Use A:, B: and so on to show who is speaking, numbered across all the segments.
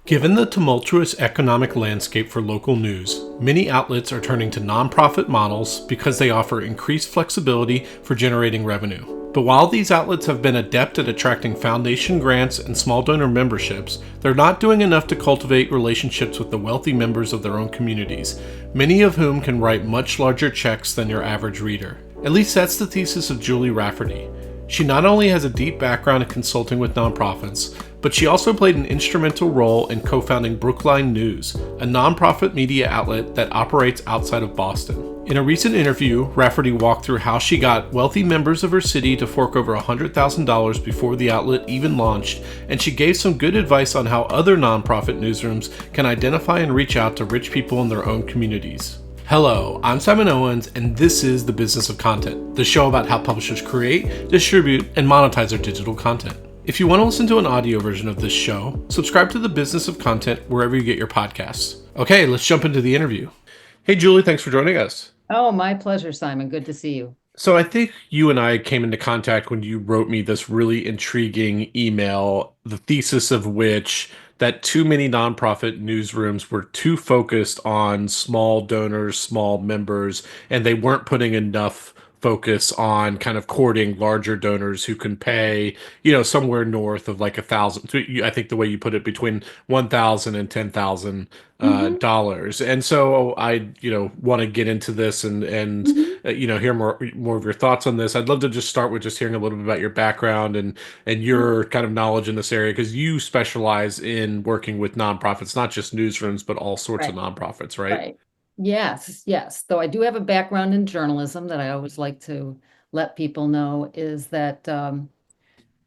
A: Given the tumultuous economic landscape for local news, many outlets are turning to nonprofit models because they offer increased flexibility for generating revenue. But while these outlets have been adept at attracting foundation grants and small donor memberships, they're not doing enough to cultivate relationships with the wealthy members of their own communities, many of whom can write much larger checks than your average reader. At least that's the thesis of Julie Rafferty. She not only has a deep background in consulting with nonprofits, but she also played an instrumental role in co-founding Brookline News, a nonprofit media outlet that operates outside of Boston. In a recent interview, Rafferty walked through how she got wealthy members of her city to fork over $100,000 before the outlet even launched, and she gave some good advice on how other nonprofit newsrooms can identify and reach out to rich people in their own communities. Hello, I'm Simon Owens, and this is The Business of Content, the show about how publishers create, distribute, and monetize their digital content. If you want to listen to an audio version of this show, subscribe to The Business of Content wherever you get your podcasts. Okay, let's jump into the interview. Hey, Julie, thanks for joining us.
B: Oh, my pleasure, Simon. Good to see you.
A: So I think you and I came into contact when you wrote me this really intriguing email, the thesis of which that too many nonprofit newsrooms were too focused on small donors, small members, and they weren't putting enough focus on kind of courting larger donors who can pay, somewhere north of like 1,000. I think the way you put it, between 1,000 and 10,000
B: hmm
A: dollars. And so I, want to get into this and
B: hmm
A: hear more of your thoughts on this. I'd love to just start with just hearing a little bit about your background and your kind of knowledge in this area, because you specialize in working with nonprofits, not just newsrooms, but all sorts of
B: Right,
A: nonprofits, right?
B: right. Yes, yes. Though I do have a background in journalism that I always like to let people know is that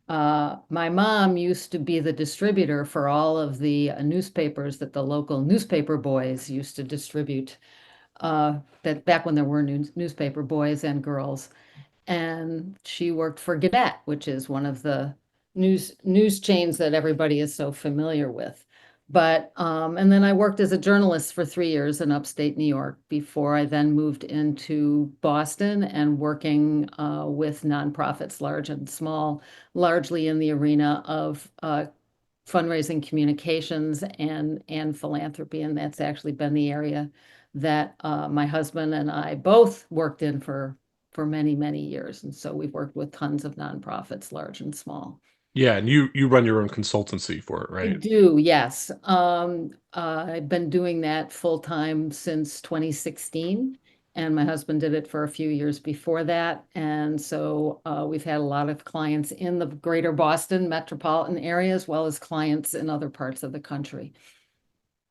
B: my mom used to be the distributor for all of the newspapers that the local newspaper boys used to distribute. That back when there were newspaper boys and girls. And she worked for Gannett, which is one of the news chains that everybody is so familiar with. But and then I worked as a journalist for 3 years in upstate New York before I then moved into Boston and working with nonprofits, large and small, largely in the arena of fundraising, communications, and philanthropy. And that's actually been the area that my husband and I both worked in for many, many years. And so we've worked with tons of nonprofits, large and small.
A: Yeah, and you run your own consultancy for it,
B: I
A: right?
B: do, yes. I've been doing that full time since 2016, and my husband did it for a few years before that. And so we've had a lot of clients in the greater Boston metropolitan area, as well as clients in other parts of the country.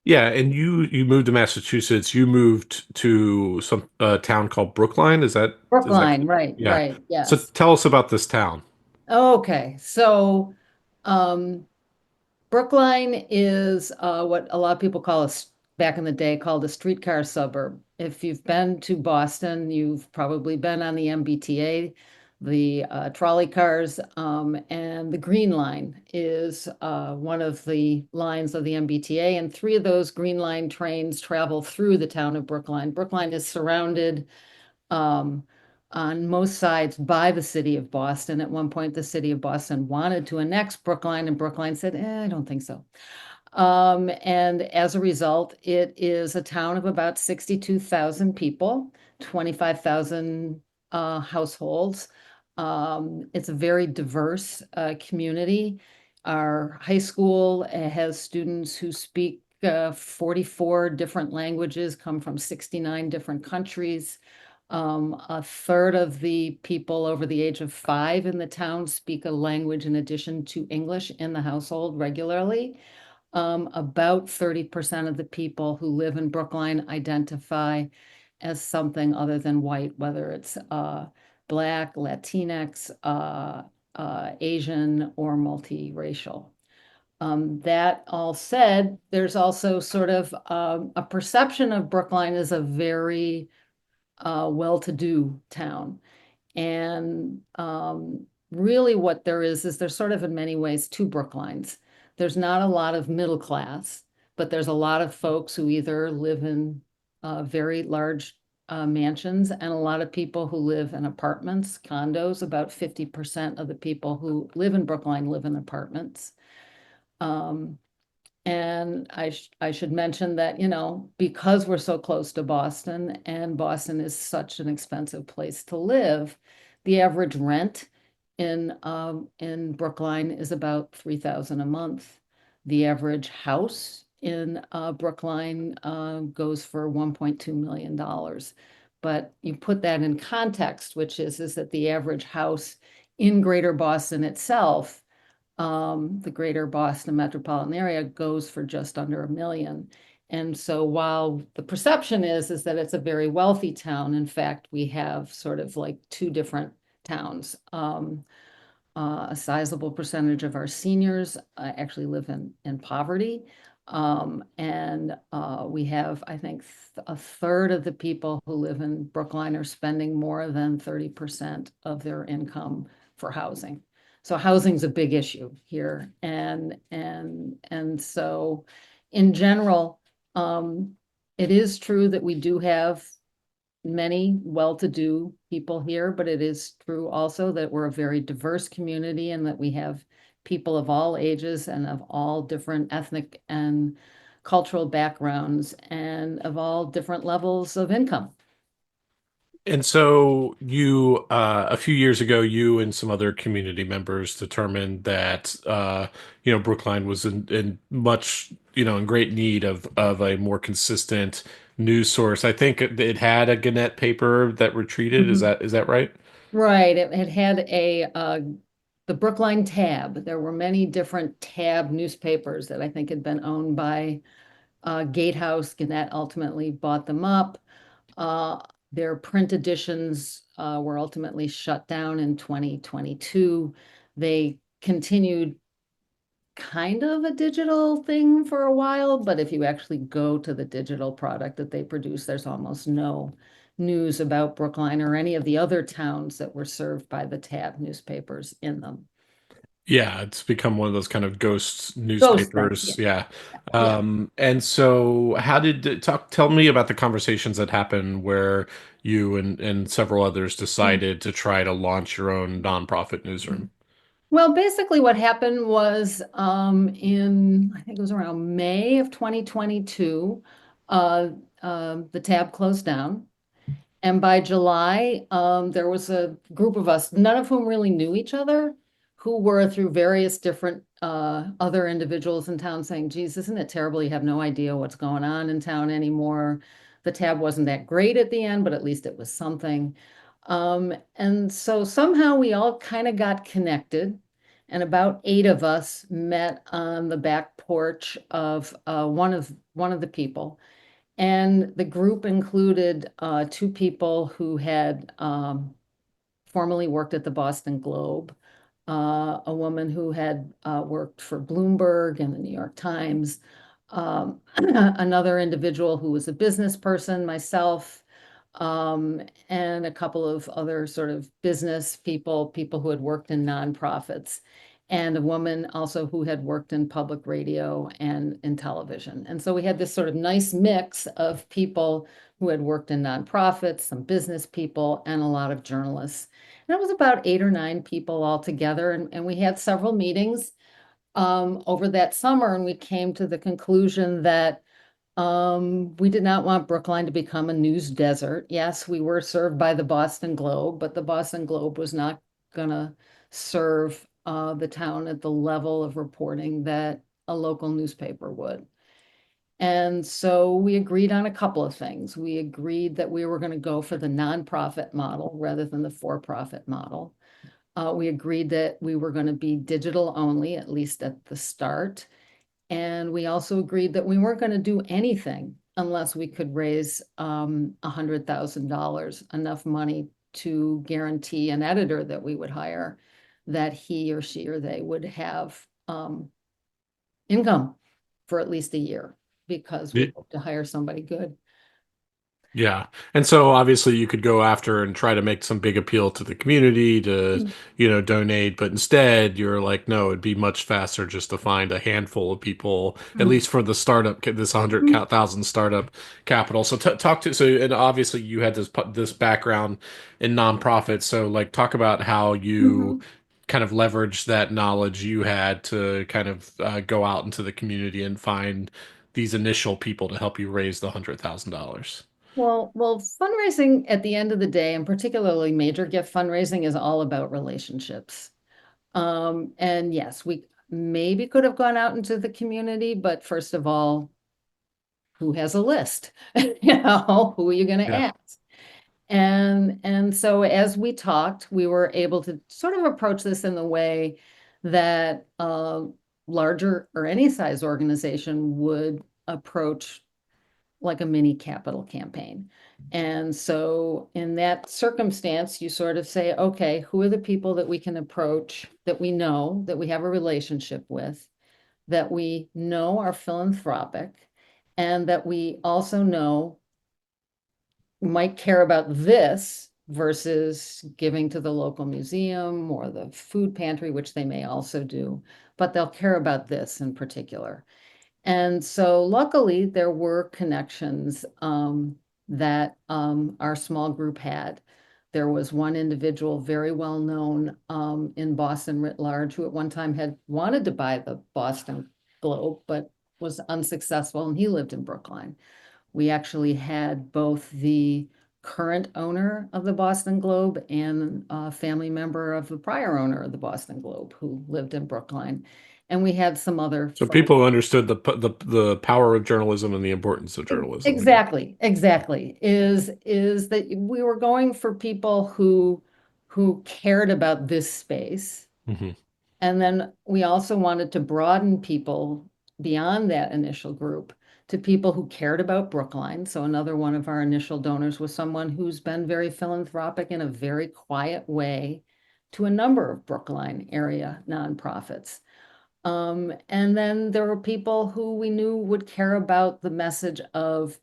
A: Yeah, and you moved to Massachusetts. You moved to some town called Brookline. Is that
B: Brookline, right,
A: yeah.
B: right,
A: So
B: yes.
A: tell us about this town.
B: Okay, so um, Brookline is what a lot of people back in the day called a streetcar suburb. If you've been to Boston, you've probably been on the MBTA, the trolley cars, and the Green Line is one of the lines of the MBTA, and three of those Green Line trains travel through the town of Brookline. Brookline is surrounded um, on most sides by the city of Boston. At one point, the city of Boston wanted to annex Brookline, and Brookline said, I don't think so. And as a result, it is a town of about 62,000 people, 25,000 households. It's a very diverse community. Our high school has students who speak 44 different languages, come from 69 different countries. A third of the people over the age of 5 in the town speak a language in addition to English in the household regularly. About 30% of the people who live in Brookline identify as something other than white, whether it's Black, Latinx, Asian, or multiracial. That all said, there's also sort of a perception of Brookline as a very well-to-do town. And really what there is there's sort of in many ways two Brooklines. There's not a lot of middle class, but there's a lot of folks who either live in very large mansions and a lot of people who live in apartments, condos. About 50% of the people who live in Brookline live in apartments. Um, And I should mention that, because we're so close to Boston and Boston is such an expensive place to live, the average rent in Brookline is about 3,000 a month. The average house in Brookline goes for $1.2 million. But you put that in context, which is that the average house in Greater Boston itself, the greater Boston metropolitan area, goes for just under $1 million. And so while the perception is that it's a very wealthy town, in fact, we have sort of like two different towns. A sizable percentage of our seniors actually live in poverty. And we have, I think, a third of the people who live in Brookline are spending more than 30% of their income for housing. So housing's a big issue here. And so in general, it is true that we do have many well-to-do people here, but it is true also that we're a very diverse community and that we have people of all ages and of all different ethnic and cultural backgrounds and of all different levels of income.
A: And so a few years ago, you and some other community members determined that, Brookline was in much, in great need of a more consistent news source. I think it had a Gannett paper that retreated. Is
B: Mhm.
A: that right?
B: Right. It had the Brookline Tab. There were many different Tab newspapers that I think had been owned by Gatehouse. Gannett ultimately bought them up. Uh, their print editions were ultimately shut down in 2022. They continued kind of a digital thing for a while, but if you actually go to the digital product that they produce, there's almost no news about Brookline or any of the other towns that were served by the Tab newspapers in them.
A: Yeah, it's become one of those kind of ghost
B: Ghost things,
A: newspapers.
B: yeah,
A: Yeah.
B: yeah.
A: And so how did tell me about the conversations that happened where you and several others decided to try to launch your own nonprofit newsroom?
B: Well, basically what happened was I think it was around May of 2022, uh, the Tab closed down. And by July, there was a group of us, none of whom really knew each other, who were through various different other individuals in town saying, geez, isn't it terrible? You have no idea what's going on in town anymore. The Tab wasn't that great at the end, but at least it was something. And so somehow we all kind of got connected. And about 8 of us met on the back porch of one of the people. And the group included two people who had formerly worked at the Boston Globe, a woman who had worked for Bloomberg and the New York Times, another individual who was a business person, myself, and a couple of other sort of business people, people who had worked in nonprofits, and a woman also who had worked in public radio and in television. And so we had this sort of nice mix of people who had worked in nonprofits, some business people, and a lot of journalists. And it was about 8 or 9 people all together. And we had several meetings over that summer, and we came to the conclusion that we did not want Brookline to become a news desert. Yes, we were served by the Boston Globe, but the Boston Globe was not gonna serve the town at the level of reporting that a local newspaper would. And so we agreed on a couple of things. We agreed that we were going to go for the nonprofit model rather than the for-profit model. We agreed that we were going to be digital only, at least at the start. And we also agreed that we weren't going to do anything unless we could raise $100,000, enough money to guarantee an editor that we would hire, that he or she or they would have income for at least a year, because we hope to hire somebody good.
A: Yeah. And so obviously you could go after and try to make some big appeal to the community to, donate, but instead you're like, no, it'd be much faster just to find a handful of people, at
B: Mhm.
A: least for the startup, this 100,000 startup capital. So talk to, so, and obviously you had this background in nonprofits. So like talk about how you
B: Mhm.
A: kind of leverage that knowledge you had to kind of go out into the community and find these initial people to help you raise the $100,000.
B: Well, fundraising at the end of the day, and particularly major gift fundraising, is all about relationships. And yes, we maybe could have gone out into the community, but first of all, who has a list? Who are you going to
A: Yeah.
B: ask? And so as we talked, we were able to sort of approach this in the way that larger or any size organization would approach like a mini capital campaign. And so in that circumstance, you sort of say, okay, who are the people that we can approach that we know, that we have a relationship with, that we know are philanthropic, and that we also know might care about this versus giving to the local museum or the food pantry, which they may also do, but they'll care about this in particular. And so luckily there were connections that our small group had. There was one individual very well known in Boston writ large who at one time had wanted to buy the Boston Globe, but was unsuccessful, and he lived in Brookline. We actually had both the current owner of the Boston Globe and a family member of the prior owner of the Boston Globe who lived in Brookline. And we had some other
A: So
B: friends.
A: people understood the power of journalism and the importance of journalism, I guess.
B: Exactly. Is that we were going for people who cared about this space.
A: Hmm.
B: And then we also wanted to broaden people beyond that initial group to people who cared about Brookline. So another one of our initial donors was someone who's been very philanthropic in a very quiet way to a number of Brookline area nonprofits. And then there were people who we knew would care about the message of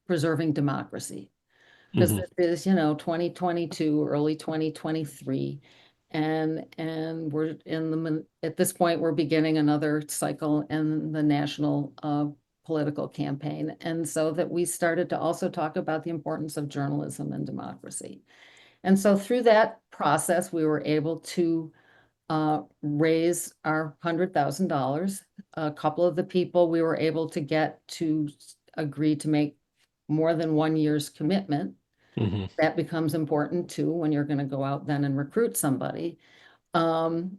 B: preserving democracy. Because
A: Hmm.
B: this is, 2022, early 2023. And we're at this point, we're beginning another cycle in the national political campaign. And so that we started to also talk about the importance of journalism and democracy. And so through that process, we were able to raise our $100,000. A couple of the people we were able to get to agree to make more than 1 year's commitment.
A: Hmm.
B: That becomes important too when you're going to go out then and recruit somebody. And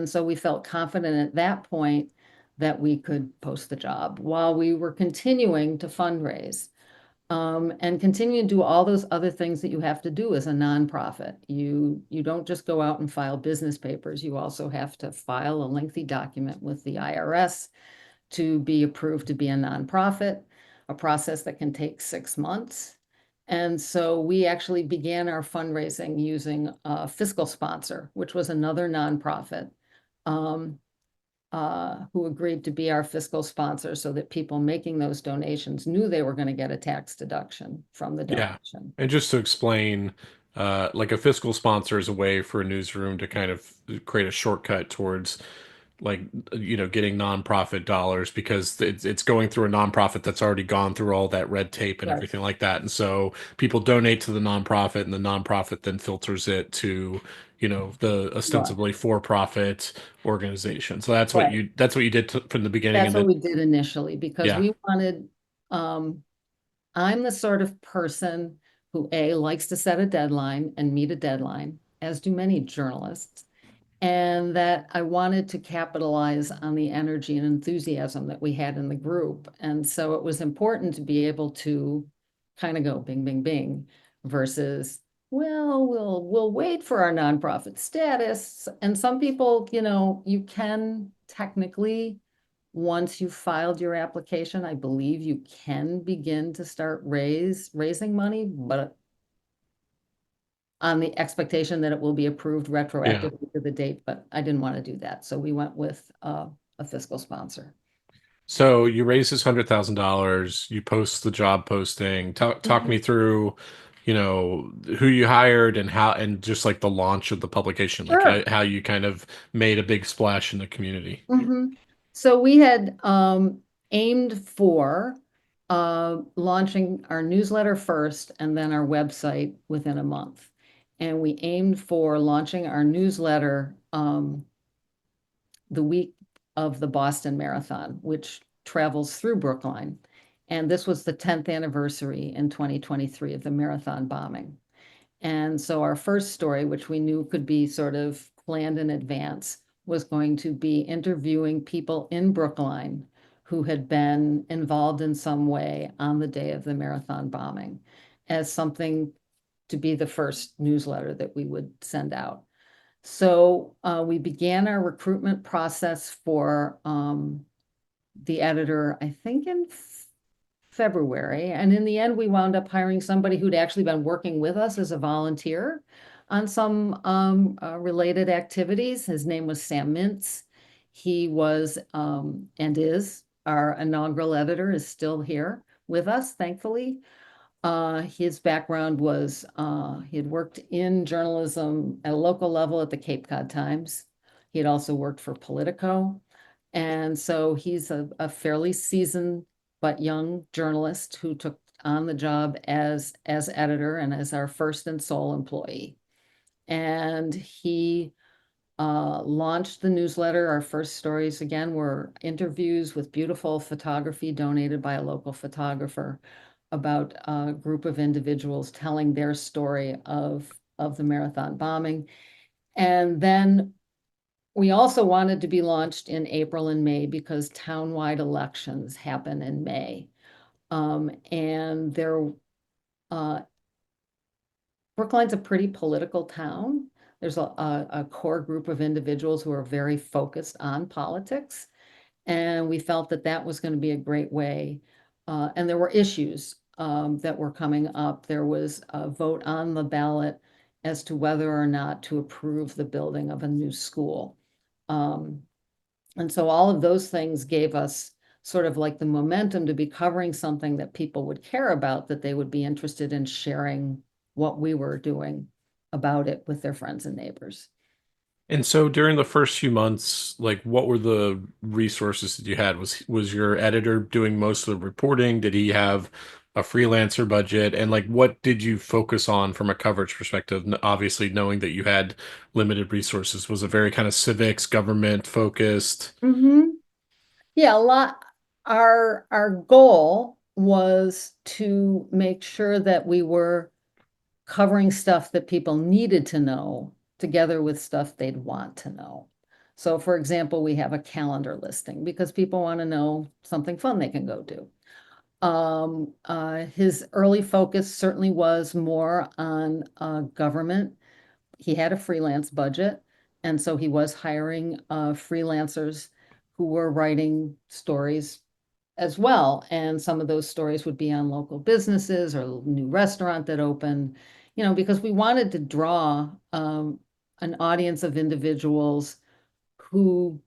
B: so we felt confident at that point that we could post the job while we were continuing to fundraise. And continue to do all those other things that you have to do as a nonprofit. You don't just go out and file business papers. You also have to file a lengthy document with the IRS to be approved to be a nonprofit, a process that can take 6 months. And so we actually began our fundraising using a fiscal sponsor, which was another nonprofit. Um, who agreed to be our fiscal sponsor so that people making those donations knew they were going to get a tax deduction from the
A: Yeah.
B: donation.
A: And just to explain, like a fiscal sponsor is a way for a newsroom to kind of create a shortcut towards like getting nonprofit dollars because it's going through a nonprofit that's already gone through all that red tape and
B: Right.
A: everything like that, and so people donate to the nonprofit and the nonprofit then filters it to the
B: Right.
A: ostensibly for-profit organization. So
B: Right.
A: that's what you did from the beginning,
B: That's
A: and
B: what
A: then
B: we did initially because
A: yeah.
B: we wanted, I'm the sort of person who A, likes to set a deadline and meet a deadline, as do many journalists. And that I wanted to capitalize on the energy and enthusiasm that we had in the group. And so it was important to be able to kind of go bing, bing, bing versus, well, we'll wait for our nonprofit status. And some people, you can technically, once you've filed your application, I believe you can begin to start raising money, but on the expectation that it will be approved
A: Yeah.
B: retroactively to the date, but I didn't want to do that. So we went with a fiscal sponsor.
A: So you raise this $100,000, you post the job posting. Talk me
B: Mhm.
A: through, who you hired and how, and just like the launch of the publication, like
B: Sure.
A: how you kind of made a big splash in the community.
B: Mhm. So we had aimed for launching our newsletter first and then our website within a month. and we aimed for launching our newsletter the week of the Boston Marathon, which travels through Brookline. And this was the 10th anniversary in 2023 of the marathon bombing. And so our first story, which we knew could be sort of planned in advance, was going to be interviewing people in Brookline who had been involved in some way on the day of the marathon bombing as something to be the first newsletter that we would send out. So we began our recruitment process for the editor, I think in February. And in the end, we wound up hiring somebody who'd actually been working with us as a volunteer on some related activities. His name was Sam Mintz. He was and is our inaugural editor, is still here with us, thankfully. His background was he had worked in journalism at a local level at the Cape Cod Times. He had also worked for Politico. And so he's a fairly seasoned but young journalist who took on the job as editor and as our first and sole employee. And he launched the newsletter. Our first stories, again, were interviews with beautiful photography donated by a local photographer about a group of individuals telling their story of the marathon bombing. And then we also wanted to be launched in April and May because townwide elections happen in May. And Brookline's a pretty political town. There's a core group of individuals who are very focused on politics. And we felt that that was going to be a great way. And there were issues that were coming up. There was a vote on the ballot as to whether or not to approve the building of a new school. And so all of those things gave us sort of like the momentum to be covering something that people would care about, that they would be interested in sharing what we were doing about it with their friends and neighbors.
A: And so during the first few months, like what were the resources that you had? Was your editor doing most of the reporting? Did he have a freelancer budget? And like what did you focus on from a coverage perspective? Obviously, knowing that you had limited resources, was it very kind of civics, government focused?
B: Mm-hmm. Yeah, a lot. Our goal was to make sure that we were covering stuff that people needed to know together with stuff they'd want to know. So, for example, we have a calendar listing because people want to know something fun they can go do. His early focus certainly was more on government. He had a freelance budget, and so he was hiring freelancers who were writing stories as well. And some of those stories would be on local businesses or a new restaurant that opened, because we wanted to draw an audience of individuals who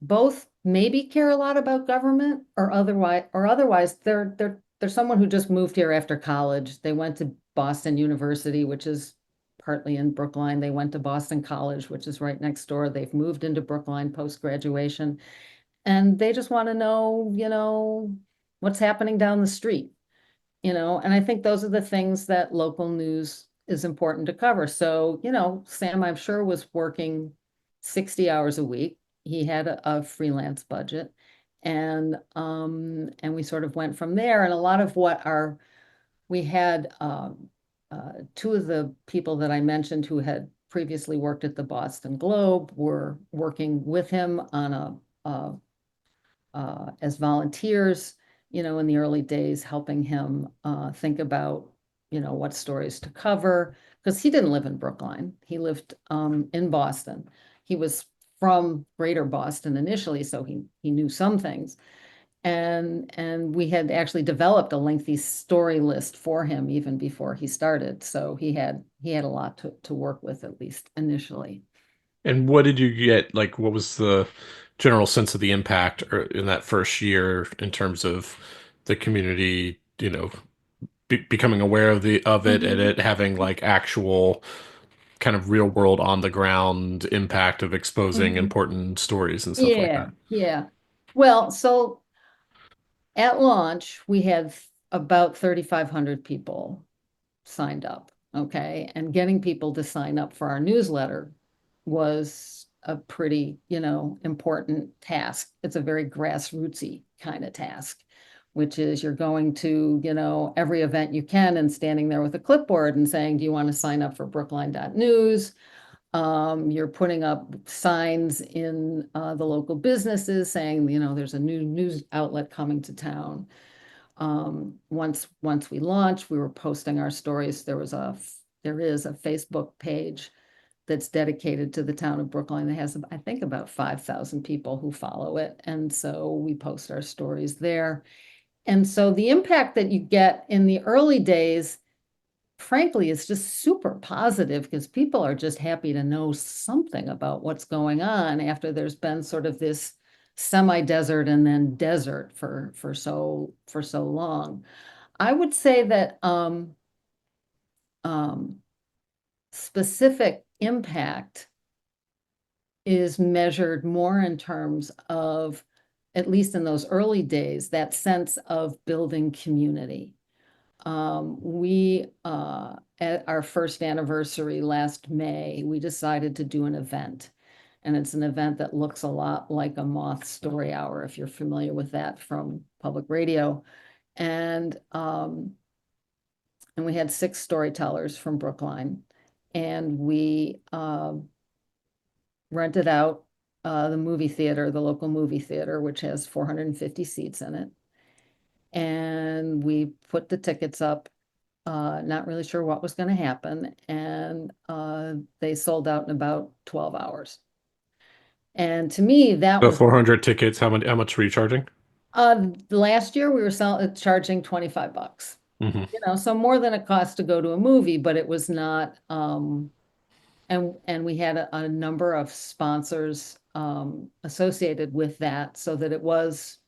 B: both maybe care a lot about government or otherwise they're someone who just moved here after college. They went to Boston University, which is partly in Brookline. They went to Boston College, which is right next door. They've moved into Brookline post-graduation. And they just want to know, what's happening down the street, and I think those are the things that local news is important to cover. So, Sam, I'm sure, was working 60 hours a week. He had a freelance budget, and we sort of went from there. And a lot of we had two of the people that I mentioned who had previously worked at the Boston Globe were working with him on as volunteers, in the early days, helping him think about, what stories to cover, because he didn't live in Brookline. He lived in Boston. He was from Greater Boston initially, so he knew some things. And we had actually developed a lengthy story list for him even before he started. So he had a lot to work with, at least initially.
A: And what did you get? Like, what was the general sense of the impact in that first year in terms of the community, becoming aware of it and
B: Mhm.
A: it having like actual kind of real world on the ground impact of exposing
B: Mhm.
A: important stories and stuff like
B: Yeah,
A: that?
B: yeah. Well, so at launch, we had about 3,500 people signed up. okay? And getting people to sign up for our newsletter was a pretty, important task. It's a very grassrootsy kind of task, which is you're going to, every event you can and standing there with a clipboard and saying, do you want to sign up for Brookline.news? You're putting up signs in the local businesses saying, there's a new news outlet coming to town. Once we launched, we were posting our stories. There is a Facebook page that's dedicated to the town of Brookline that has, I think, about 5,000 people who follow it. And so we post our stories there. And so the impact that you get in the early days, frankly, is just super positive because people are just happy to know something about what's going on after there's been sort of this semi-desert and then desert for so long. I would say that specific impact is measured more in terms of, at least in those early days, that sense of building community. We, at our first anniversary last May, we decided to do an event. And it's an event that looks a lot like a Moth Story Hour, if you're familiar with that from public radio. And we had 6 storytellers from Brookline. And we rented out the movie theater, the local movie theater, which has 450 seats in it. And we put the tickets up, not really sure what was going to happen. And they sold out in about 12 hours. And to me, that
A: The
B: was
A: 400 tickets, how much were you charging?
B: last year we were charging $25.
A: Hmm.
B: So more than it cost to go to a movie, but it was not, and we had a number of sponsors associated with that so that it was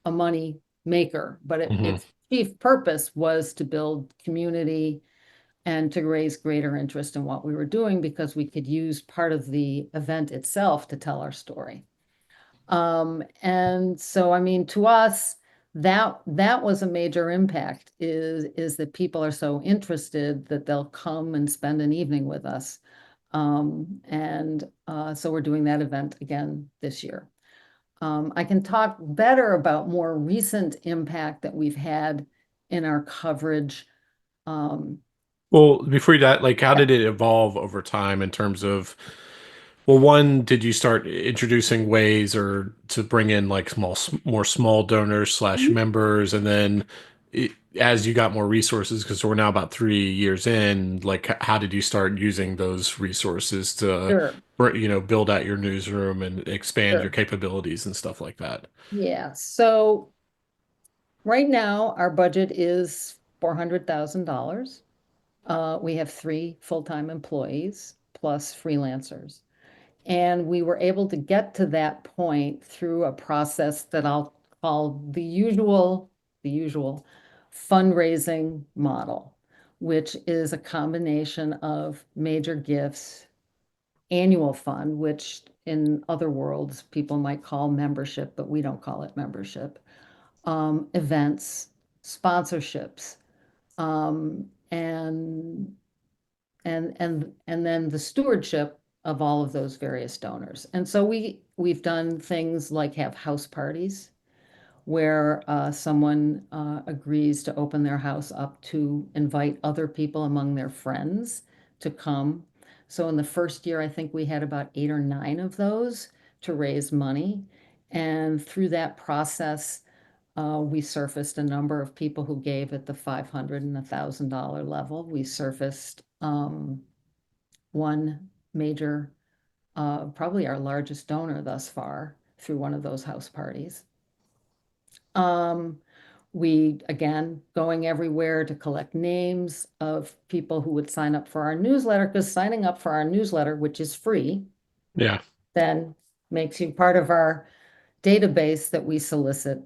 B: a money maker, but
A: Hmm.
B: its chief purpose was to build community and to raise greater interest in what we were doing because we could use part of the event itself to tell our story. And so, I mean, to us, that was a major impact is that people are so interested that they'll come and spend an evening with us. And so we're doing that event again this year. I can talk better about more recent impact that we've had in our coverage. Um,
A: Well, before that, like, how
B: yeah.
A: did it evolve over time in terms of, well, one, did you start introducing ways or to bring in like more small donors slash
B: Mhm.
A: members, and then as you got more resources, because we're now about 3 years in, like, how did you start using those resources to,
B: Sure,
A: build out your newsroom and expand your
B: sure.
A: capabilities and stuff like that?
B: Yeah. So right now, our budget is $400,000. We have 3 full-time employees plus freelancers. And we were able to get to that point through a process that I'll call the usual fundraising model, which is a combination of major gifts, annual fund, which in other worlds people might call membership, but we don't call it membership, events, sponsorships, and then the stewardship of all of those various donors. And so we've done things like have house parties where someone agrees to open their house up to invite other people among their friends to come. So in the first year, I think we had about 8 or 9 of those to raise money. And through that process, we surfaced a number of people who gave at the $500 and $1,000 level. We surfaced one major, probably our largest donor thus far through one of those house parties. Um, we, again, going everywhere to collect names of people who would sign up for our newsletter, because signing up for our newsletter, which is free,
A: Yeah.
B: then makes you part of our database that we solicit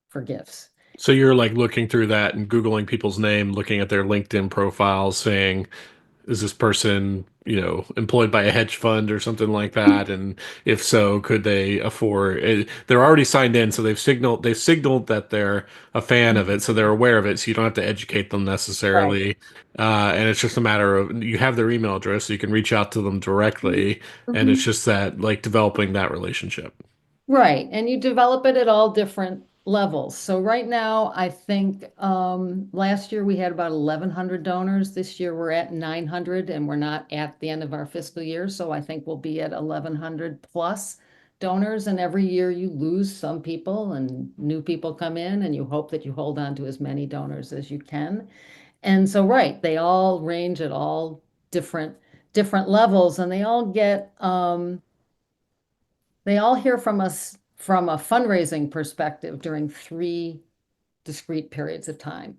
B: for gifts.
A: So you're like looking through that and Googling people's name, looking at their LinkedIn profiles, saying, is this person, employed by a hedge fund or something like that? And if so, could they afford it? They're already signed in, so they've signaled that they're a fan of it, so they're aware of it, so you don't have to educate them
B: Right.
A: necessarily. And it's just a matter of you have their email address, so you can reach out to them directly, and it's
B: Mhm.
A: just that like developing that relationship.
B: Right, and you develop it at all different levels. So right now, I think last year we had about 1,100 donors. This year we're at 900, and we're not at the end of our fiscal year. So I think we'll be at 1,100 plus donors. And every year you lose some people, and new people come in, and you hope that you hold on to as many donors as you can. And so, right, they all range at all different different levels, and they all hear from us from a fundraising perspective during three discrete periods of time.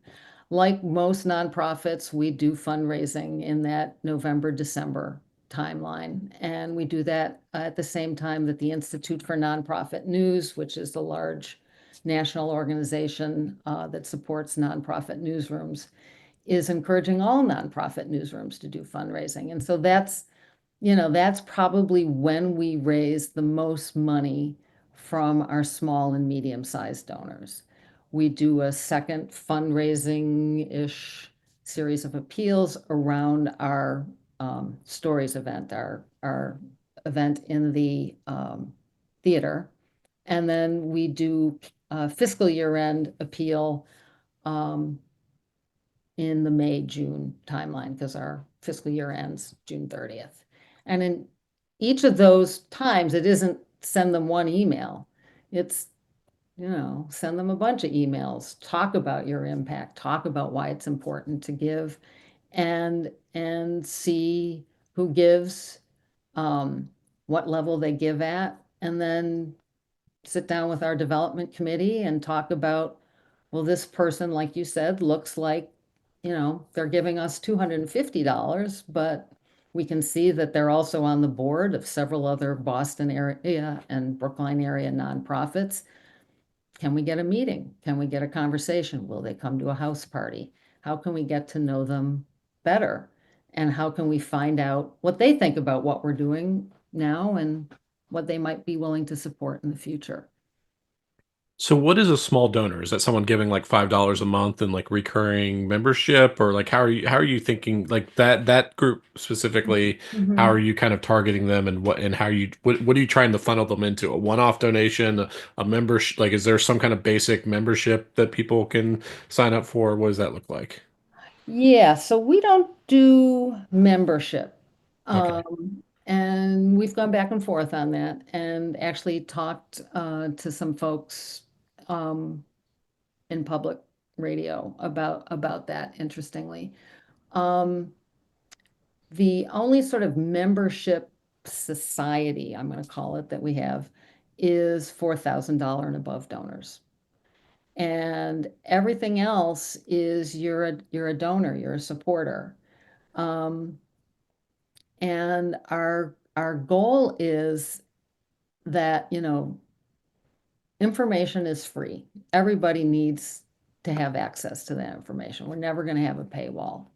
B: Like most nonprofits, we do fundraising in that November, December timeline. And we do that at the same time that the Institute for Nonprofit News, which is the large national organization that supports nonprofit newsrooms, is encouraging all nonprofit newsrooms to do fundraising. And so that's probably when we raise the most money from our small and medium-sized donors. We do a second fundraising-ish series of appeals around our stories event, our event in the theater. And then we do a fiscal year-end appeal um, in the May, June timeline because our fiscal year ends June 30th. And in each of those times, it isn't send them one email. It's, send them a bunch of emails, talk about your impact, talk about why it's important to give and see who gives, um, what level they give at, and then sit down with our development committee and talk about, well, this person, like you said, looks like, they're giving us $250, but we can see that they're also on the board of several other Boston area and Brookline area nonprofits. Can we get a meeting? Can we get a conversation? Will they come to a house party? How can we get to know them better? And how can we find out what they think about what we're doing now and what they might be willing to support in the future?
A: So what is a small donor? Is that someone giving like $5 a month and like recurring membership, or like how are you thinking like that group specifically? How are
B: Mhm.
A: you kind of targeting them, and what are you trying to funnel them into? A one-off donation, a membership? Like, is there some kind of basic membership that people can sign up for? What does that look like?
B: Yeah, so we don't do membership.
A: Okay.
B: And we've gone back and forth on that and actually talked to some folks um, in public radio about that, interestingly. Um, the only sort of membership society, I'm going to call it, that we have is $4,000 and above donors. And everything else is you're a donor, you're a supporter. Um, and our goal is that, information is free. Everybody needs to have access to that information. We're never going to have a paywall.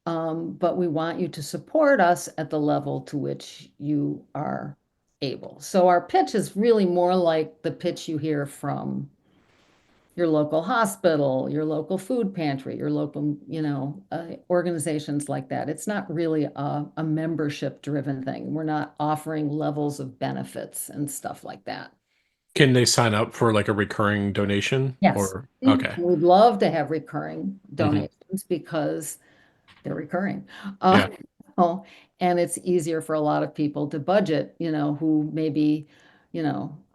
B: But we want you to support us at the level to which you are able. So our pitch is really more like the pitch you hear from your local hospital, your local food pantry, your local, organizations like that. It's not really a membership driven thing. We're not offering levels of benefits and stuff like that.
A: Can they sign up for like a recurring donation
B: Yes.
A: or
B: Mhm.
A: okay.
B: We'd love to have recurring
A: Hmm.
B: donations because they're recurring.
A: Yeah.
B: Oh, and it's easier for a lot of people to budget, who maybe,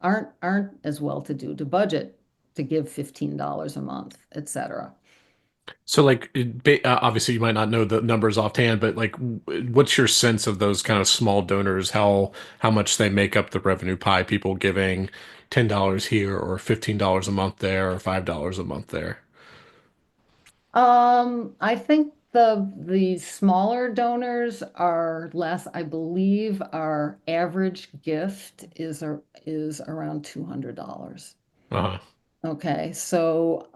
B: aren't as well to do to budget to give $15 a month, et cetera.
A: So, like, obviously, you might not know the numbers offhand, but like, what's your sense of those kind of small donors? How much they make up the revenue pie? People giving $10 here, or $15 a month there, or $5 a month there.
B: I think the smaller donors are less. I believe our average gift is around $200.
A: Uh-huh.
B: Okay, so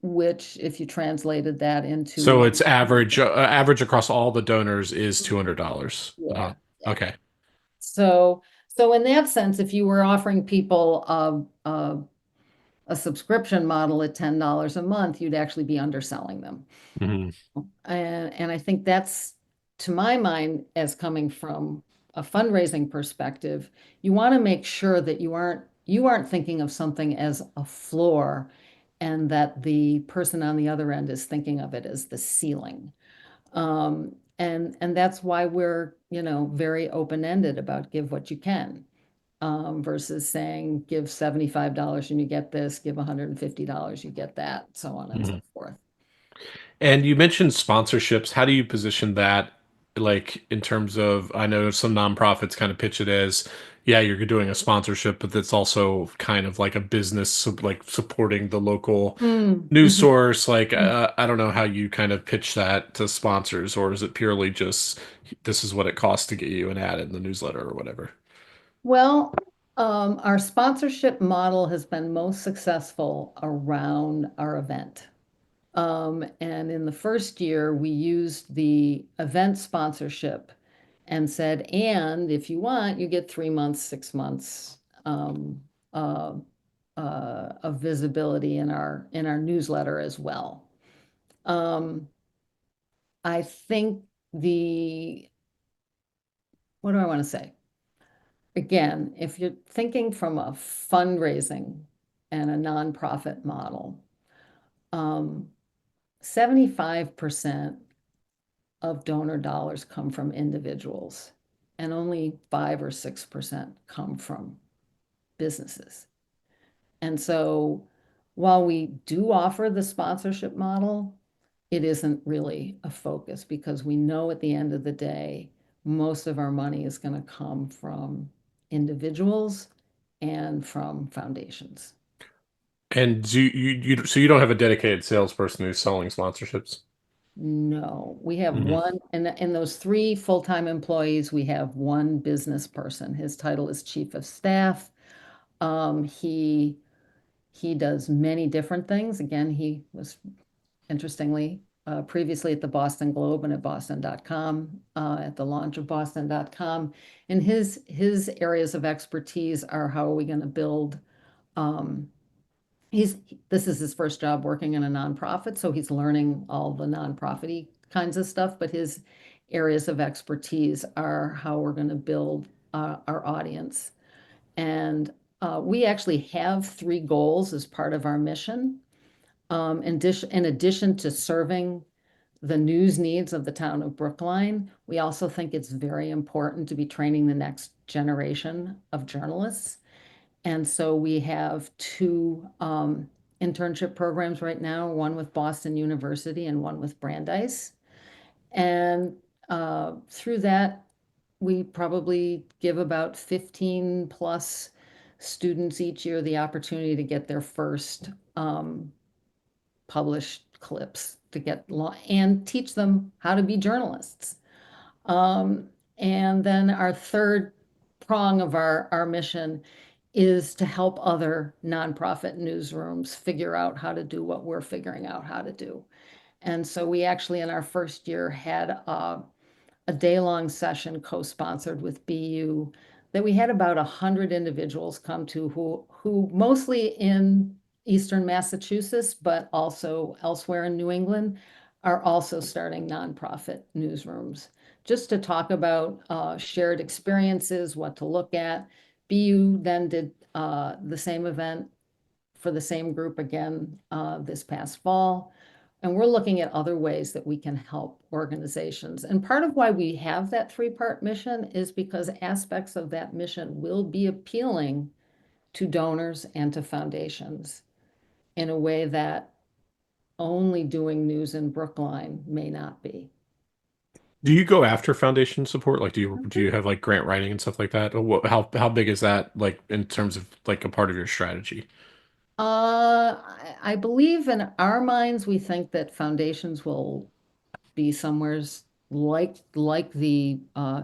B: which if you translated that
A: So
B: into,
A: it's average across all the donors is $200.
B: yeah, yeah.
A: Okay.
B: So, so in that sense, if you were offering people a subscription model at $10 a month, you'd actually be underselling them.
A: Mhm.
B: And I think that's, to my mind, as coming from a fundraising perspective, you want to make sure that you aren't thinking of something as a floor and that the person on the other end is thinking of it as the ceiling. And that's why we're, very open-ended about give what you can, versus saying give $75 and you get this, give $150, you get that, so on and so
A: Mhm.
B: forth.
A: And you mentioned sponsorships. How do you position that, like in terms of, I know some nonprofits kind of pitch it as, yeah, you're doing a sponsorship, but that's also kind of like a business, like supporting the local
B: Mm,
A: news
B: mhm.
A: source. Like, I don't know how you kind of pitch that to sponsors, or is it purely just this is what it costs to get you an ad in the newsletter or whatever?
B: Well, our sponsorship model has been most successful around our event. And in the first year, we used the event sponsorship and said, and if you want, you get 3 months, 6 months uh, of visibility in our newsletter as well. Um, I think what do I want to say? Again, if you're thinking from a fundraising and a nonprofit model, um, 75% of donor dollars come from individuals, and only 5 or 6% come from businesses. And so while we do offer the sponsorship model, it isn't really a focus because we know at the end of the day, most of our money is going to come from individuals and from foundations.
A: And so you don't have a dedicated salesperson who's selling sponsorships?
B: No, we have
A: Mhm.
B: one, and in those three full-time employees, we have one business person. His title is Chief of Staff. He does many different things. Again, he was interestingly previously at the Boston Globe and at Boston.com, at the launch of Boston.com. And his areas of expertise are how are we going to build um, he's this is his first job working in a nonprofit, so he's learning all the nonprofity kinds of stuff, but his areas of expertise are how we're going to build our audience. And we actually have three goals as part of our mission. In addition to serving the news needs of the town of Brookline, we also think it's very important to be training the next generation of journalists. And so we have two internship programs right now, one with Boston University and one with Brandeis. And through that, we probably give about 15 plus students each year the opportunity to get their first published clips to get and teach them how to be journalists. Um, and then our third prong of our mission is to help other nonprofit newsrooms figure out how to do what we're figuring out how to do. And so we actually, in our first year, had a day-long session co-sponsored with BU that we had about 100 individuals come to who mostly in Eastern Massachusetts, but also elsewhere in New England, are also starting nonprofit newsrooms, just to talk about shared experiences, what to look at. BU then did the same event for the same group again this past fall. And we're looking at other ways that we can help organizations. And part of why we have that three-part mission is because aspects of that mission will be appealing to donors and to foundations in a way that only doing news in Brookline may not be.
A: Do you go after foundation support? Like, do you have like grant writing and stuff like that? Or how big is that like in terms of like a part of your strategy?
B: I believe in our minds, we think that foundations will be somewheres like the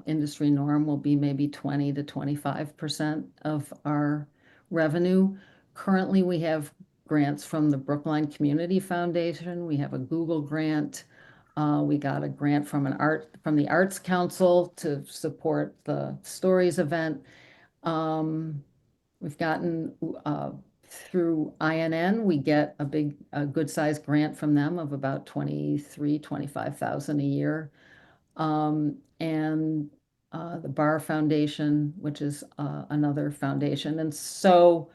B: industry norm will be maybe 20 to 25% of our revenue. Currently, we have grants from the Brookline Community Foundation. We have a Google grant. We got a grant from the Arts Council to support the Stories event. Um, we've gotten through INN, we get a good sized grant from them of about 25,000 a year. And the Bar Foundation, which is another foundation. And so,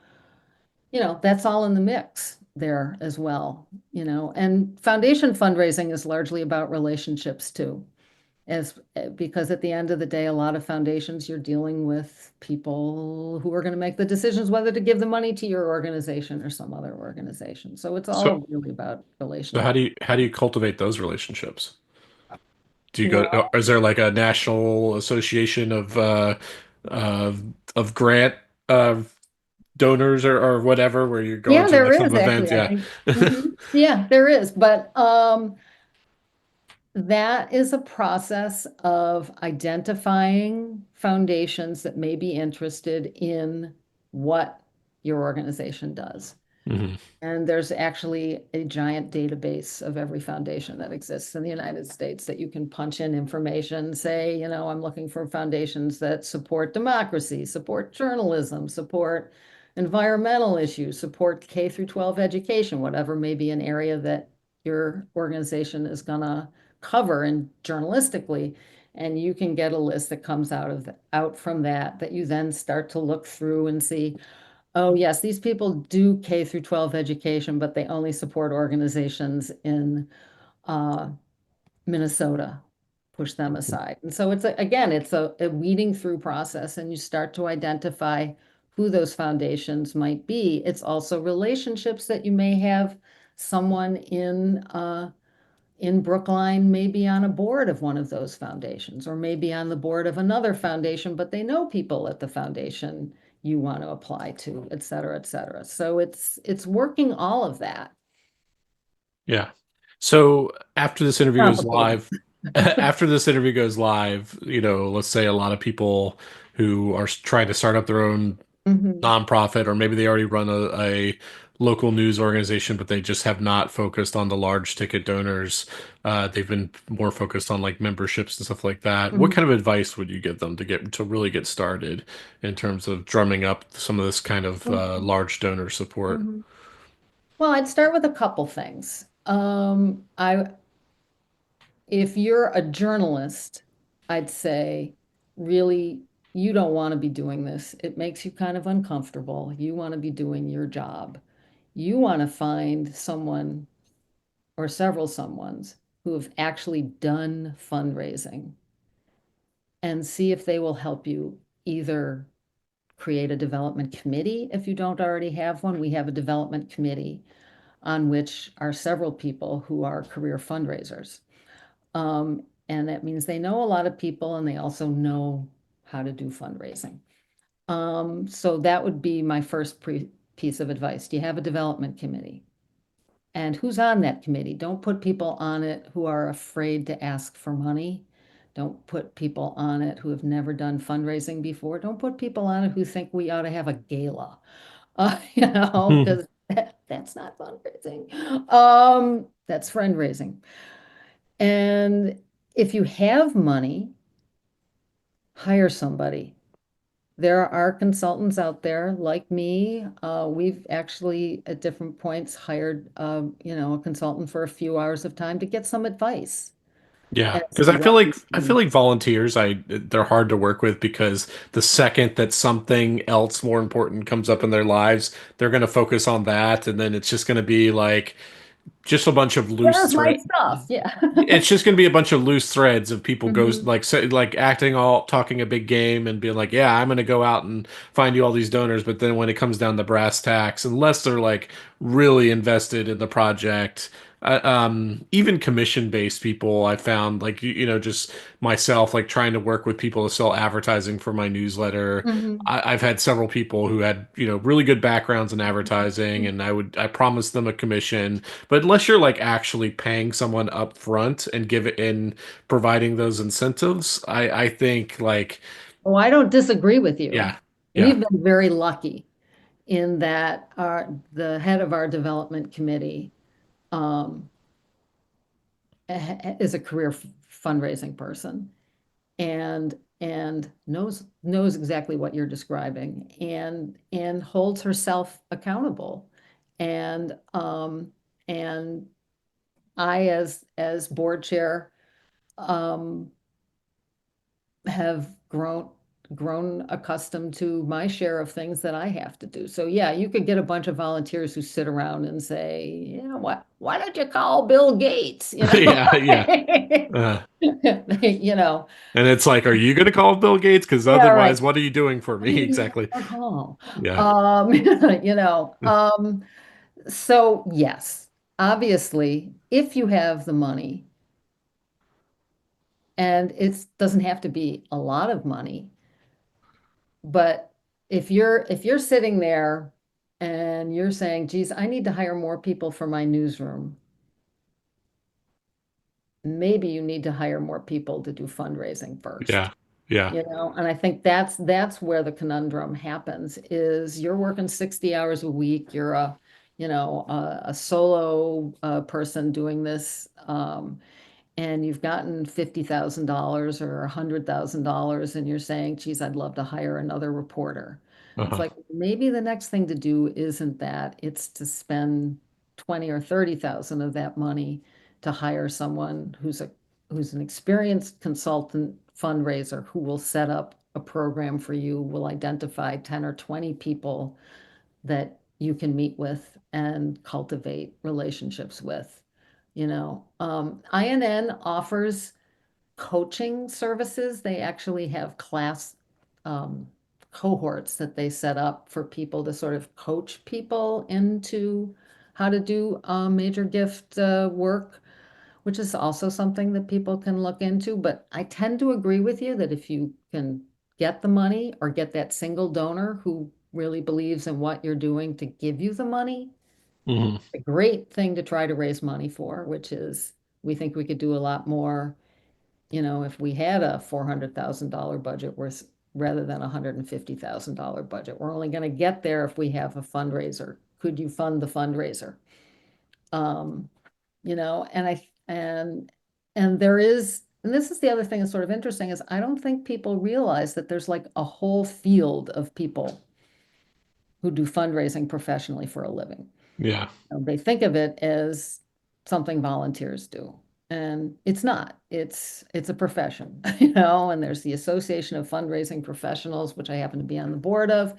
B: that's all in the mix there as well, and foundation fundraising is largely about relationships too. Because at the end of the day, a lot of foundations, you're dealing with people who are going to make the decisions whether to give the money to your organization or some other organization. So it's
A: So,
B: all really about
A: so how
B: relationships.
A: do you cultivate those relationships? Do you go,
B: Well,
A: is there like a national association of of grant uh donors or whatever where you're going
B: yeah,
A: to
B: there
A: like some
B: is
A: events?
B: actually.
A: Yeah.
B: Yeah, there is. But that is a process of identifying foundations that may be interested in what your organization does.
A: Hmm.
B: And there's actually a giant database of every foundation that exists in the United States that you can punch in information, say, I'm looking for foundations that support democracy, support journalism, support environmental issues, support K through 12 education, whatever may be an area that your organization is gonna cover and journalistically. And you can get a list that comes out from that you then start to look through and see, oh, yes, these people do K through 12 education, but they only support organizations in uh, Minnesota. Push them aside. And so again, it's a weeding through process, and you start to identify who those foundations might be. It's also relationships that you may have someone in Brookline, maybe on a board of one of those foundations, or maybe on the board of another foundation, but they know people at the foundation you want to apply to, et cetera, et cetera. So it's working all of that.
A: Yeah. So after this interview goes
B: Complicated.
A: live, after this interview goes live, let's say a lot of people who are trying to start up their own
B: Mhm.
A: nonprofit, or maybe they already run a local news organization, but they just have not focused on the large ticket donors. They've been more focused on like memberships and stuff like that. What
B: Mhm.
A: kind of advice would you give them to really get started in terms of drumming up some of this kind of large donor support?
B: Mhm. Well, I'd start with a couple things. If you're a journalist, I'd say really you don't want to be doing this. It makes you kind of uncomfortable. You want to be doing your job. You want to find someone or several someones who have actually done fundraising and see if they will help you either create a development committee if you don't already have one. We have a development committee on which are several people who are career fundraisers. And that means they know a lot of people and they also know how to do fundraising. So that would be my first piece of advice. Do you have a development committee? And who's on that committee? Don't put people on it who are afraid to ask for money. Don't put people on it who have never done fundraising before. Don't put people on it who think we ought to have a gala, because that's not fundraising. That's fundraising. And if you have money, hire somebody. There are consultants out there like me. We've actually at different points hired, a consultant for a few hours of time to get some advice
A: Yeah,
B: as
A: because
B: to
A: I feel
B: what
A: like
B: you
A: I feel
B: do.
A: like volunteers, they're hard to work with because the second that something else more important comes up in their lives, they're going to focus on that, and then it's just going to be like just a bunch of loose
B: Where's my
A: thread.
B: stuff? Yeah.
A: It's just going to be a bunch of loose threads of people goes
B: Mhm.
A: like like acting all talking a big game and being like, yeah, I'm going to go out and find you all these donors, but then when it comes down to brass tacks, unless they're like really invested in the project, even commission-based people, I found like just myself like trying to work with people to sell advertising for my newsletter.
B: Mhm.
A: I've had several people who had really good backgrounds in advertising, and I promised them a commission, but unless you're like actually paying someone up front and give it in providing those incentives, I think like
B: Oh, I don't disagree with you.
A: yeah, yeah.
B: We've been very lucky. in that the head of our development committee um, is a career fundraising person and knows exactly what you're describing and holds herself accountable. And I, as board chair, um, have grown accustomed to my share of things that I have to do. So yeah, you could get a bunch of volunteers who sit around and say, you know what, why don't you call Bill Gates? You know,
A: Yeah, yeah. Uh,
B: you know,
A: and it's like, are you going to call Bill Gates? Because
B: yeah,
A: otherwise,
B: right.
A: what are you doing for
B: Why do
A: me
B: you
A: exactly?
B: never call?
A: Yeah.
B: You know, so yes, obviously, if you have the money, and it doesn't have to be a lot of money, but if you're sitting there and you're saying, geez, I need to hire more people for my newsroom, maybe you need to hire more people to do fundraising first.
A: Yeah. Yeah.
B: You know, and I think that's where the conundrum happens is you're working 60 hours a week, you're a solo person doing this, and you've gotten $50,000 or $100,000 and you're saying, geez, I'd love to hire another reporter. It's
A: Uh-huh.
B: like maybe the next thing to do isn't that, it's to spend 20 or 30,000 of that money to hire someone who's an experienced consultant fundraiser who will set up a program for you, will identify 10 or 20 people that you can meet with and cultivate relationships with. INN offers coaching services. They actually have class um, cohorts that they set up for people to sort of coach people into how to do major gift work, which is also something that people can look into. But I tend to agree with you that if you can get the money or get that single donor who really believes in what you're doing to give you the money,
A: Hmm.
B: a great thing to try to raise money for, which is we think we could do a lot more, if we had a $400,000 budget worth rather than a $150,000 budget. We're only going to get there if we have a fundraiser. Could you fund the fundraiser? Um, and there is, and this is the other thing that's sort of interesting is I don't think people realize that there's like a whole field of people who do fundraising professionally for a living.
A: Yeah.
B: They think of it as something volunteers do. And it's not. It's a profession, and there's the Association of Fundraising Professionals, which I happen to be on the board of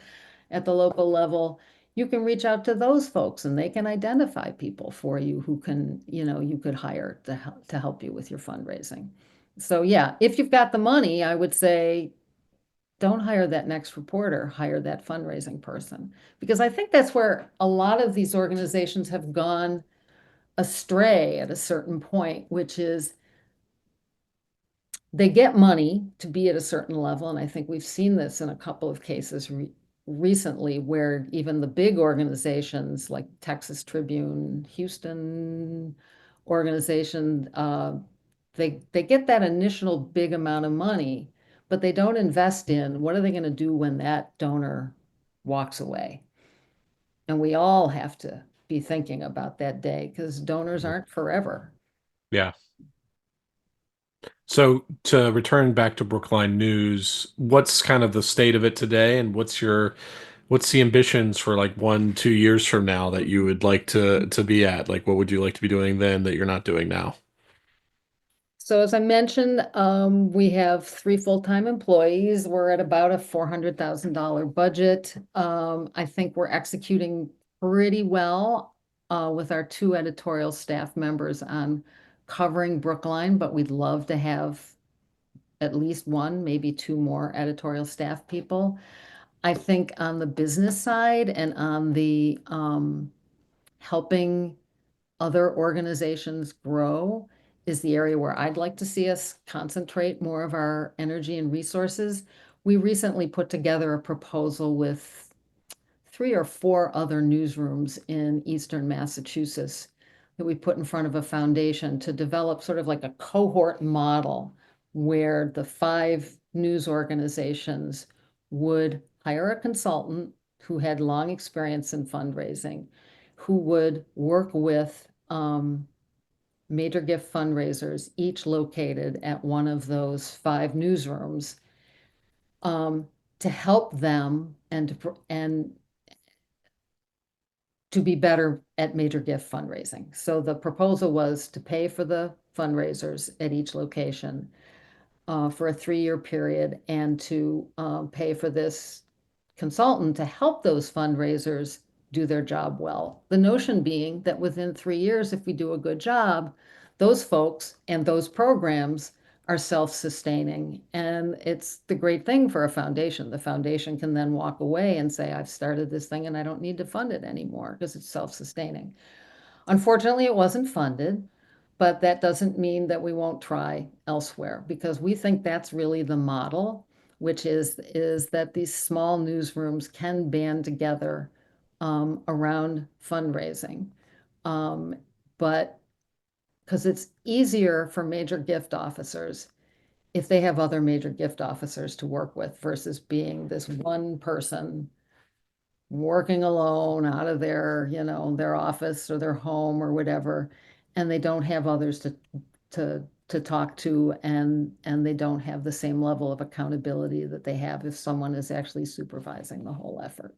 B: at the local level. You can reach out to those folks and they can identify people for you who you could hire to help you with your fundraising. So yeah, if you've got the money, I would say don't hire that next reporter, hire that fundraising person. Because I think that's where a lot of these organizations have gone astray at a certain point, which is they get money to be at a certain level. And I think we've seen this in a couple of cases recently where even the big organizations like Texas Tribune, Houston organization, they get that initial big amount of money, but they don't invest in what are they going to do when that donor walks away. And we all have to be thinking about that day because donors aren't forever.
A: Yeah. So to return back to Brookline News, what's kind of the state of it today, and what's the ambitions for like 1, 2 years from now that you would like to be at? Like, what would you like to be doing then that you're not doing now?
B: So as I mentioned, we have 3 full-time employees. We're at about a $400,000 budget. I think we're executing pretty well with our 2 editorial staff members on covering Brookline, but we'd love to have at least one, maybe 2 more editorial staff people. I think on the business side and on the helping other organizations grow is the area where I'd like to see us concentrate more of our energy and resources. We recently put together a proposal with 3 or 4 other newsrooms in Eastern Massachusetts that we put in front of a foundation to develop sort of like a cohort model where the 5 news organizations would hire a consultant who had long experience in fundraising, who would work with major gift fundraisers, each located at one of those 5 newsrooms, to help them and to be better at major gift fundraising. So the proposal was to pay for the fundraisers at each location for a 3-year period, and to pay for this consultant to help those fundraisers do their job well. The notion being that within 3 years, if we do a good job, those folks and those programs are self-sustaining. And it's the great thing for a foundation. The foundation can then walk away and say, I've started this thing and I don't need to fund it anymore because it's self-sustaining. Unfortunately, it wasn't funded, but that doesn't mean that we won't try elsewhere, because we think that's really the model, which is that these small newsrooms can band together around fundraising. But because it's easier for major gift officers if they have other major gift officers to work with versus being this one person working alone out of their, their office or their home or whatever, and they don't have others to talk to, and they don't have the same level of accountability that they have if someone is actually supervising the whole effort.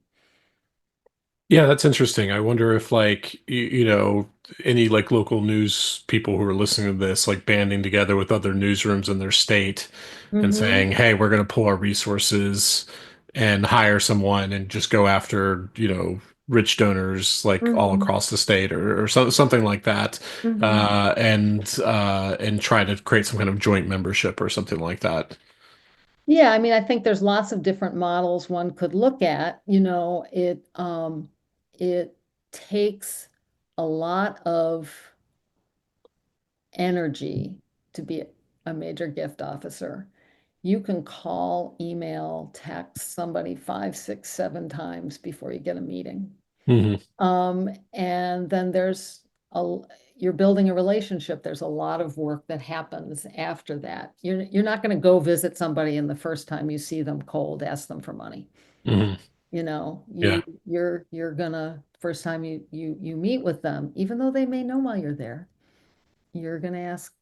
A: Yeah, that's interesting. I wonder if like any like local news people who are listening to this like banding together with other newsrooms in their state and
B: Mm-hmm.
A: saying, "Hey, we're going to pull our resources and hire someone and just go after, rich donors like all
B: Mm-hmm.
A: across the state or something like that,
B: Mm-hmm.
A: and try to create some kind of joint membership or something like that."
B: Yeah, I mean, I think there's lots of different models one could look at. It takes a lot of energy to be a major gift officer. You can call, email, text somebody 5, 6, 7 times before you get a meeting.
A: Hmm.
B: And then a, you're building a relationship. There's a lot of work that happens after that. You're not going to go visit somebody and the first time you see them cold, ask them for money.
A: Hmm.
B: You know,
A: Yeah.
B: you're gonna first time you meet with them, even though they may know while you're there, you're gonna ask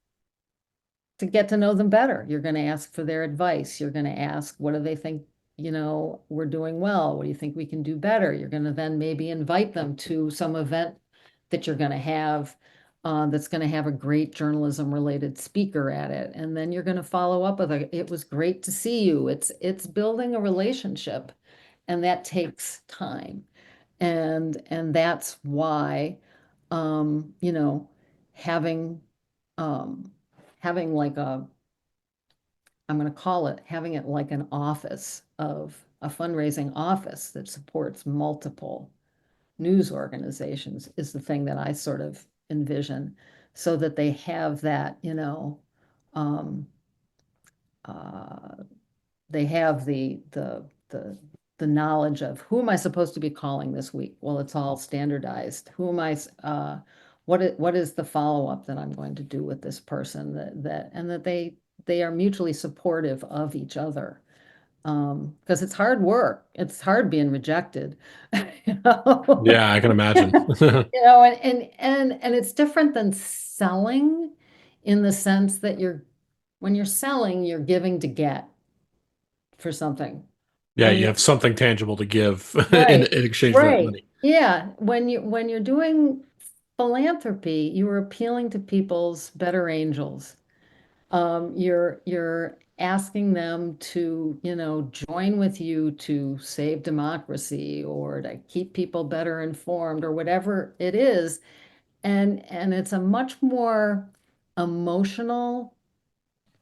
B: to get to know them better. You're going to ask for their advice. You're going to ask, what do they think, we're doing well? What do you think we can do better? You're going to then maybe invite them to some event that you're going to have that's going to have a great journalism related speaker at it. And then you're going to follow up with it was great to see you. It's building a relationship, and that takes time. And that's why um, you know, having um having like I'm going to call it, having it like an office of a fundraising office that supports multiple news organizations is the thing that I sort of envision, so that they have that, um, uh, they have the knowledge of, who am I supposed to be calling this week? Well, it's all standardized. What is the follow-up that I'm going to do with this person, and that they are mutually supportive of each other. Because it's hard work. It's hard being rejected. You know?
A: Yeah, I can imagine.
B: And it's different than selling, in the sense that when you're selling, you're giving to get for something.
A: Yeah,
B: And
A: you have something tangible to give in,
B: right,
A: in exchange for that
B: right.
A: money.
B: Yeah, when you're doing philanthropy, you are appealing to people's better angels. You're asking them to, join with you to save democracy, or to keep people better informed, or whatever it is. And it's a much more emotional,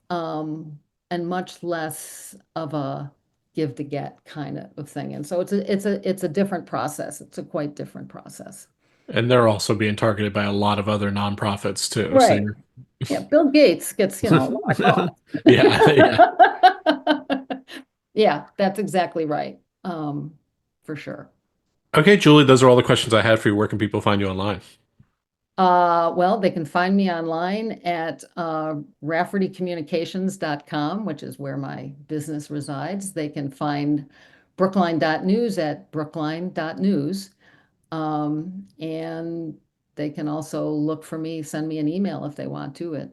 B: and much less of a give to get kind of thing. And so it's a different process. It's a quite different process.
A: And they're also being targeted by a lot of other nonprofits too. So
B: Right.
A: you're
B: Yeah, Bill Gates gets, a lot of
A: yeah, yeah.
B: calls. Yeah, that's exactly right. For sure.
A: Okay, Julie, those are all the questions I had for you. Where can people find you online?
B: Well, they can find me online at raffertycommunications.com, which is where my business resides. They can find brookline.news at brookline.news. And they can also look for me, send me an email if they want to at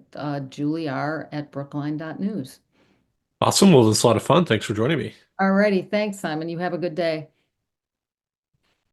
B: julier@brookline.news.
A: Awesome. Well, this is a lot of fun. Thanks for joining me.
B: Alrighty, thanks, Simon. You have a good day.